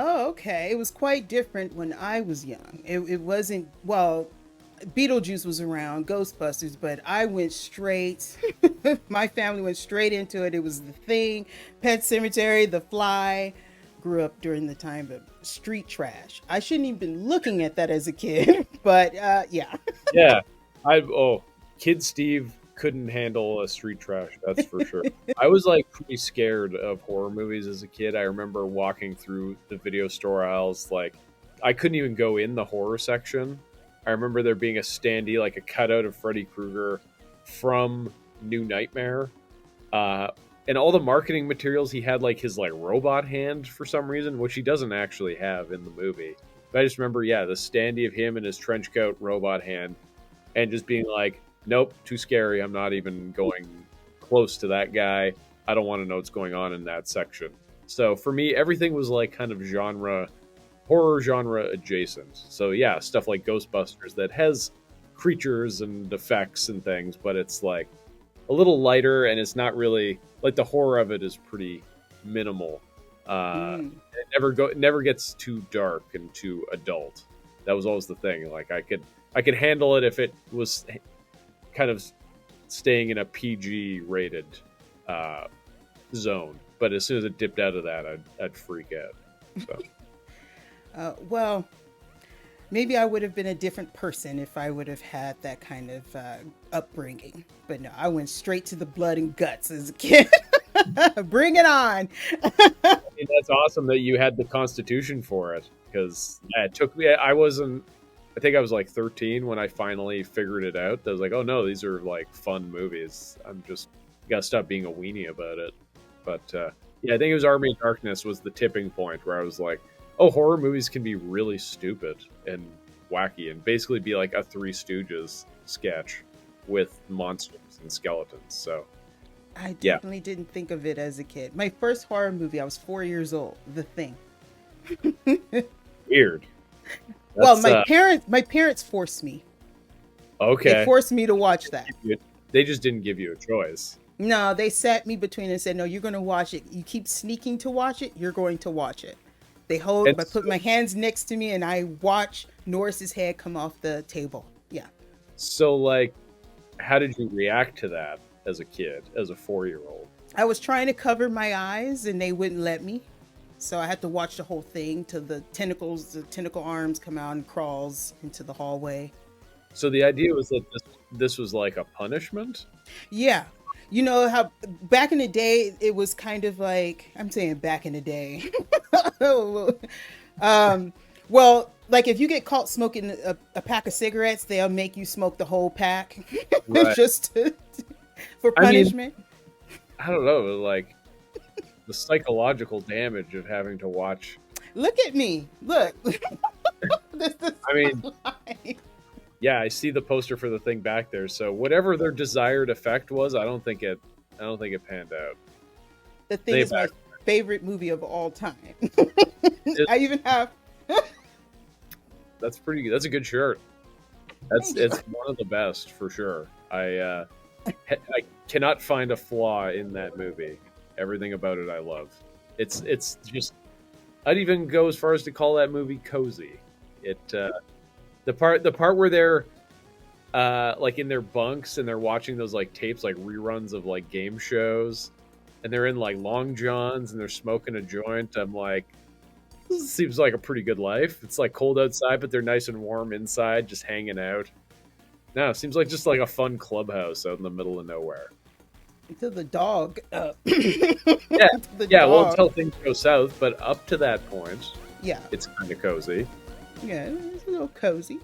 Oh, okay. It was quite different when I was young. It wasn't, well, Beetlejuice was around, Ghostbusters, but I went straight, my family went straight into it. It was The Thing, Pet Cemetery, The Fly. Grew up during the time of street trash. I shouldn't even been looking at that as a kid, but yeah. Yeah, Kid Steve couldn't handle a street trash. That's for sure. I was like pretty scared of horror movies as a kid. I remember walking through the video store aisles, like I couldn't even go in the horror section. I remember there being a standee, like a cutout of Freddy Krueger from New Nightmare, and all the marketing materials. He had like his like robot hand for some reason, which he doesn't actually have in the movie. But I just remember, yeah, the standee of him in his trench coat, robot hand, and just being like, nope, too scary. I'm not even going close to that guy. I don't want to know what's going on in that section. So for me, everything was like kind of horror genre adjacent. So yeah, stuff like Ghostbusters that has creatures and effects and things, but it's like a little lighter, and it's not really like the horror of it is pretty minimal. It never gets too dark and too adult. That was always the thing. Like I could handle it if it was kind of staying in a PG rated zone, but as soon as it dipped out of that, I'd freak out. So. Well, maybe I would have been a different person if I would have had that kind of upbringing. But no, I went straight to the blood and guts as a kid. Bring it on. I mean, that's awesome that you had the constitution for it, because yeah, it took me. I think I was like 13 when I finally figured it out. I was like, oh no, these are like fun movies. I'm just gotta stop being a weenie about it. But yeah, I think it was Army of Darkness was the tipping point where I was like, oh, horror movies can be really stupid and wacky and basically be like a Three Stooges sketch with monsters and skeletons. So I definitely didn't think of it as a kid. My first horror movie, I was 4 years old. The Thing. Weird. Well, my parents forced me. Okay. They forced me to watch that. They just didn't give you a choice. No, they sat me between and said, no, you're going to watch it. You keep sneaking to watch it, you're going to watch it. I put my hands next to me and I watch Norris's head come off the table. Yeah. So, like, how did you react to that as a kid, as a 4-year-old? I was trying to cover my eyes and they wouldn't let me. So I had to watch the whole thing till the tentacle arms come out and crawls into the hallway. So the idea was that this was like a punishment? Yeah. You know how back in the day, it was kind of like, I'm saying back in the day. Well, like if you get caught smoking a pack of cigarettes, they'll make you smoke the whole pack Right. For punishment. I don't know, like the psychological damage of having to watch. Look at me. Look. I mean, yeah, I see the poster for the thing back there. So whatever their desired effect was, I don't think it panned out. The Thing is my favorite movie of all time. I even have. That's pretty good. That's a good shirt. It's one of the best for sure. I cannot find a flaw in that movie. Everything about it I love. It's just, I'd even go as far as to call that movie cozy. It the part where they're like in their bunks and they're watching those like tapes, like reruns of like game shows, and they're in like long johns and they're smoking a joint. I'm like, this seems like a pretty good life. It's like cold outside, but they're nice and warm inside, just hanging out. No, it seems like just like a fun clubhouse out in the middle of nowhere. Until the dog. Yeah, Dog. well, until things go south, but up to that point, Yeah. it's kind of cozy. Yeah, it's a little cozy.